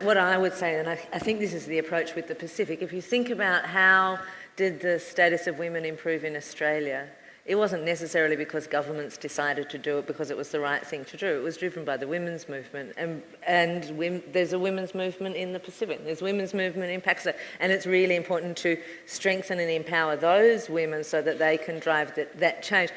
what I would say, and I think this is the approach with the Pacific. If you think about how did the status of women improve in Australia, it wasn't necessarily because governments decided to do it because it was the right thing to do. It was driven by the women's movement. And there's a women's movement in the Pacific. There's women's movement in Pakistan. And it's really important to strengthen and empower those women so that they can drive that change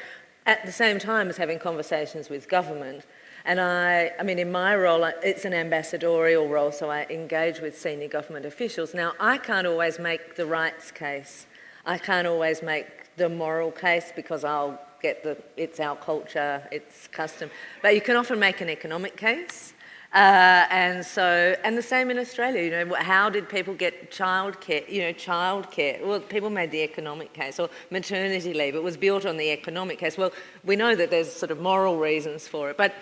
at the same time as having conversations with government. And I mean, in my role, it's an ambassadorial role, so I engage with senior government officials. Now, I can't always make the rights case. I can't always make the moral case because I'll get it's our culture, it's custom. But you can often make an economic case. And the same in Australia, how did people get childcare? Well, people made the economic case, or maternity leave. It was built on the economic case. Well, we know that there's sort of moral reasons for it. But,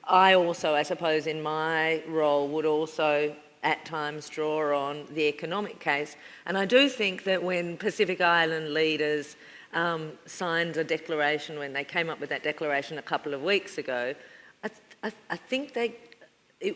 I also, I suppose, in my role would also at times draw on the economic case. And I do think that when Pacific Island leaders signed a declaration, when they came up with that declaration a couple of weeks ago, I think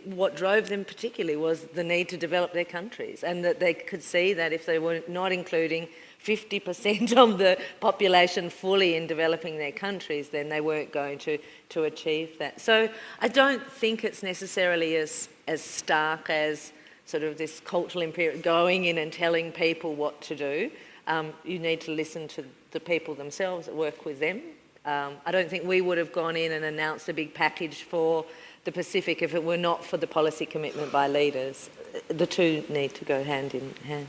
what drove them particularly was the need to develop their countries, and that they could see that if they were not including 50% of the population fully in developing their countries, then they weren't going to achieve that. So I don't think it's necessarily as stark as sort of this cultural imperative, going in and telling people what to do. You need to listen to the people themselves that work with them. I don't think we would have gone in and announced a big package for the Pacific if it were not for the policy commitment by leaders. The two need to go hand in hand.